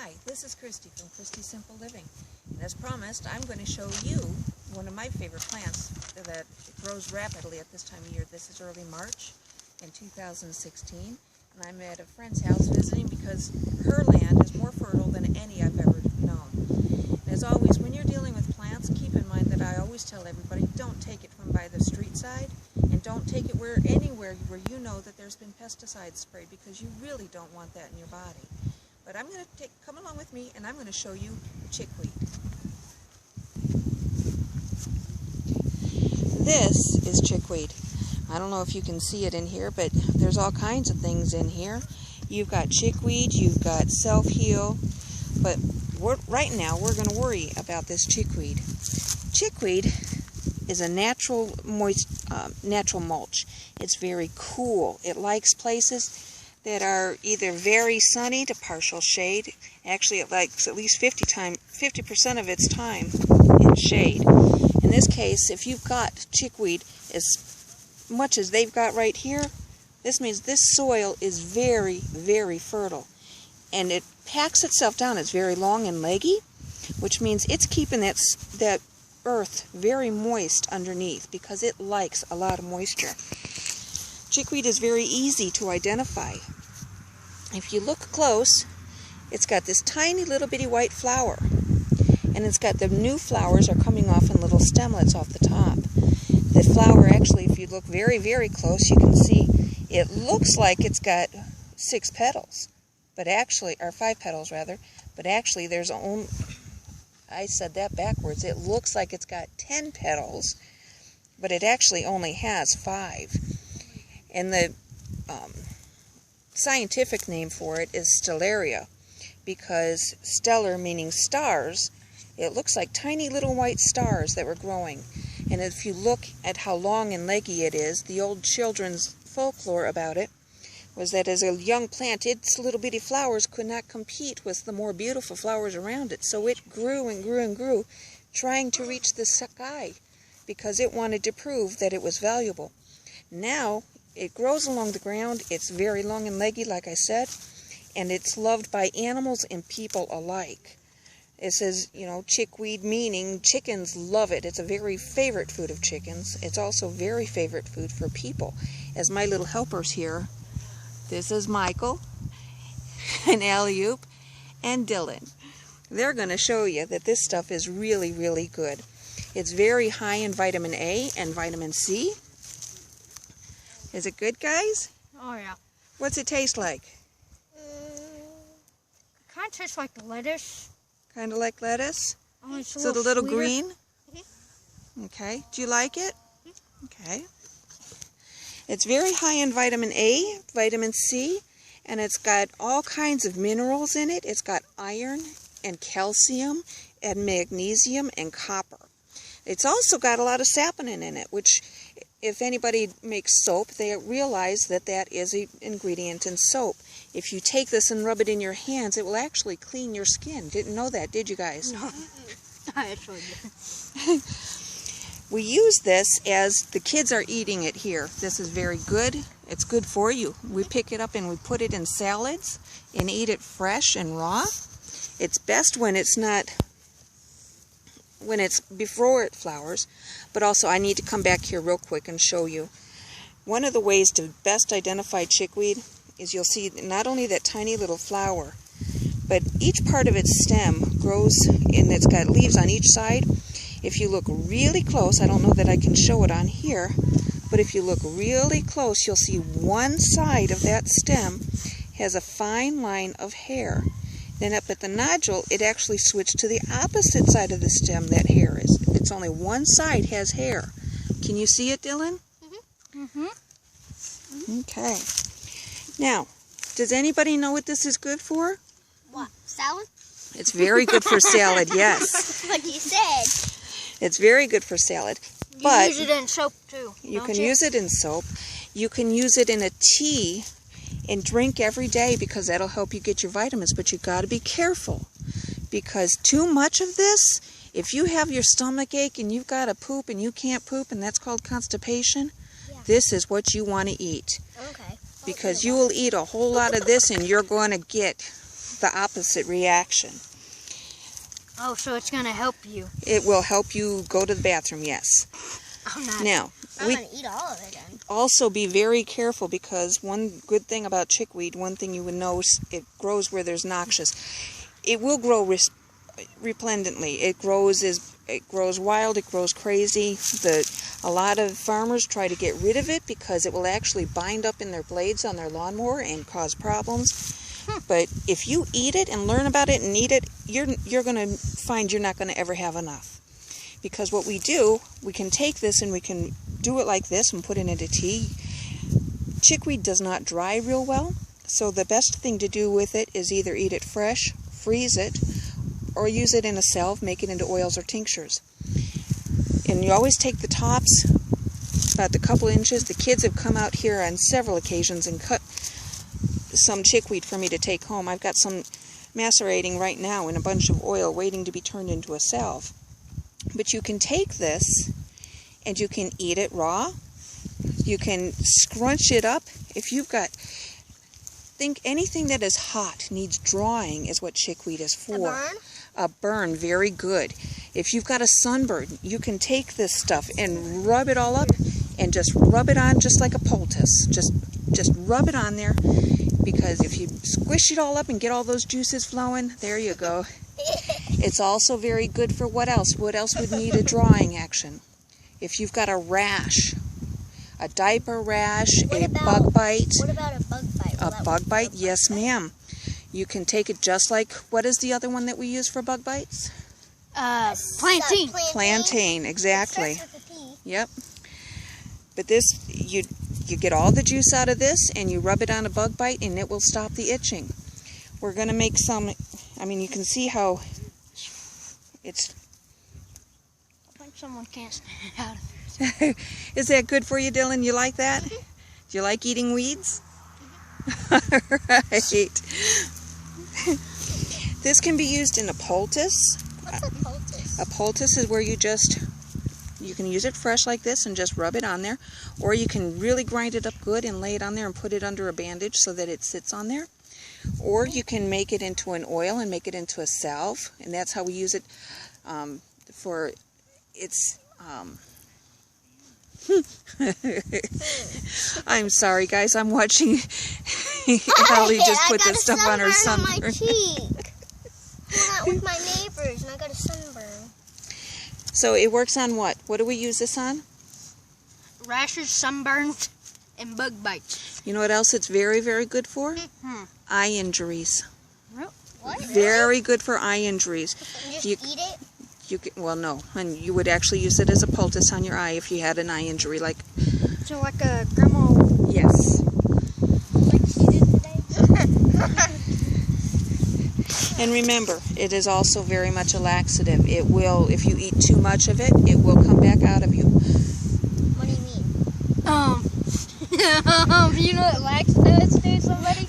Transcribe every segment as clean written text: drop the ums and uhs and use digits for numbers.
Hi, this is Christy from Christy Simple Living. And as promised, I'm going to show you one of my favorite plants that grows rapidly at this time of year. This is early March in 2016, and I'm at a friend's house visiting because her land is more fertile than any I've ever known. And as always, when you're dealing with plants, keep in mind that I always tell everybody, don't take it from by the street side, and don't take it anywhere where you know that there's been pesticides sprayed, because you really don't want that in your body. But I'm going to come along with me, and I'm going to show you the chickweed. This is chickweed. I don't know if you can see it in here, but there's all kinds of things in here. You've got chickweed, you've got self-heal, but right now we're going to worry about this chickweed. Chickweed is a natural mulch. It's very cool. It likes places that are either very sunny to partial shade. Actually, it likes at least 50% of its time in shade. In this case, if you've got chickweed as much as they've got right here, this means this soil is very, very fertile. And it packs itself down. It's very long and leggy, which means it's keeping that earth very moist underneath because it likes a lot of moisture. Chickweed is very easy to identify. If you look close, it's got this tiny little bitty white flower, and it's got the new flowers are coming off in little stemlets off the top. The flower, actually, if you look very, very close, you can see it looks like it's got 6 petals, but actually, or 5 petals rather, but actually there's only, I said that backwards, it looks like it's got 10 petals, but it actually only has 5. And the scientific name for it is stellaria, because stellar meaning stars, it looks like tiny little white stars that were growing. And if you look at how long and leggy it is, the old children's folklore about it was that as a young plant, its little bitty flowers could not compete with the more beautiful flowers around it. So it grew and grew and grew, trying to reach the sky because it wanted to prove that it was valuable. Now, it grows along the ground. It's very long and leggy, like I said, and it's loved by animals and people alike. It says, you know, chickweed meaning chickens love it. It's a very favorite food of chickens. It's also very favorite food for people. As my little helpers here, this is Michael and Alley-oop and Dylan. They're going to show you that this stuff is really, really good. It's very high in vitamin A and vitamin C. Is it good, guys? Oh, yeah. What's it taste like? It kind of tastes like lettuce. Kind of like lettuce? Oh, it's So the little sweeter. green? Mm-hmm. Okay. Do you like it? Okay. It's very high in vitamin A, vitamin C, and it's got all kinds of minerals in it. It's got iron and calcium and magnesium and copper. It's also got a lot of saponin in it, which if anybody makes soap, they realize that that is an ingredient in soap. If you take this and rub it in your hands, it will actually clean your skin. Didn't know that, did you guys? No, I actually didn't. We use this as the kids are eating it here. This is very good. It's good for you. We pick it up and we put it in salads and eat it fresh and raw. It's best when it's before it flowers, but also I need to come back here real quick and show you. One of the ways to best identify chickweed is you'll see not only that tiny little flower, but each part of its stem grows, and it's got leaves on each side. If you look really close, I don't know that I can show it on here, but if you look really close, you'll see one side of that stem has a fine line of hair. Then up at the nodule, it actually switched to the opposite side of the stem that hair is. It's only one side has hair. Can you see it, Dylan? Mm-hmm. Okay. Now, does anybody know what this is good for? What? Salad? It's very good for salad, yes. Like you said. It's very good for salad. You But use it in soap, too. you don't can use it in soap. You can use it in a tea and drink every day because that'll help you get your vitamins. But you've got to be careful because too much of this, if you have your stomach ache and you've got to poop and you can't poop, and that's called constipation, this is what you want to eat. Okay. Because you will eat a whole lot of this and you're going to get the opposite reaction. Oh, so it's gonna help you. It will help you go to the bathroom, yes. I'm not. Now, I'm we gonna eat all of it then. also be very careful, because one good thing about chickweed, one thing you would notice, it grows where there's noxious. It will grow resplendently. It grows wild, it grows crazy. A lot of farmers try to get rid of it because it will actually bind up in their blades on their lawnmower and cause problems. But if you eat it and learn about it and eat it, you're going to find you're not going to ever have enough. Because what we do, we can take this and we can do it like this and put it into tea. Chickweed does not dry real well, so the best thing to do with it is either eat it fresh, freeze it, or use it in a salve, make it into oils or tinctures. And you always take the tops, about a couple inches. The kids have come out here on several occasions and cut some chickweed for me to take home. I've got some macerating right now in a bunch of oil waiting to be turned into a salve. But you can take this and you can eat it raw. You can scrunch it up. If you've got, think anything that is hot needs drawing is what chickweed is for. A burn? A burn, very good. If you've got a sunburn, you can take this stuff and rub it all up and just rub it on just like a poultice. Just rub it on there, because if you squish it all up and get all those juices flowing, there you go. It's also very good for what else? What else would need a drawing action? If you've got a rash, a diaper rash, bug bite. What about a bug bite? A bug bite? Yes, ma'am. You can take it just like, what is the other one that we use for bug bites? Plantain. Plantain, exactly. It starts with a P. Yep. But this, you get all the juice out of this and you rub it on a bug bite and it will stop the itching. We're going to make some, I mean, you can see how it's... I think someone can't stand out of there. Is that good for you, Dylan? You like that? Do you like eating weeds? All right. This can be used in a poultice. What's a poultice? A poultice is where you can use it fresh like this and just rub it on there. Or you can really grind it up good and lay it on there and put it under a bandage so that it sits on there. Or you can make it into an oil and make it into a salve. And that's how we use it for its... I'm sorry, guys. I'm watching Allie just put this stuff on her sunburn. I got a sunburn on my cheek. I'm out with my neighbors and I got a sunburn. So it works on what? What do we use this on? Rashes, sunburns, and bug bites. You know what else it's very, very good for? Eye injuries. What? Very good for eye injuries. You just eat it? You can, well, no, and you would actually use it as a poultice on your eye if you had an eye injury, like... So like a grandma... Yes. Like she did today? And remember, it is also very much a laxative. It will, if you eat too much of it, it will come back out of you. What do you mean? You know what laxatives do, somebody?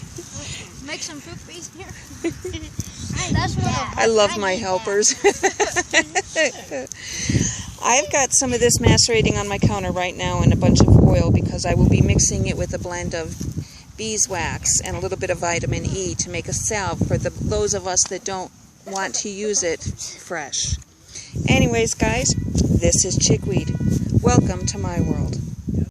Make some poopies here. That's what I love my helpers. I've got some of this macerating on my counter right now in a bunch of oil because I will be mixing it with a blend of beeswax and a little bit of vitamin E to make a salve for those of us that don't want to use it fresh. Anyways, guys, this is chickweed. Welcome to my world.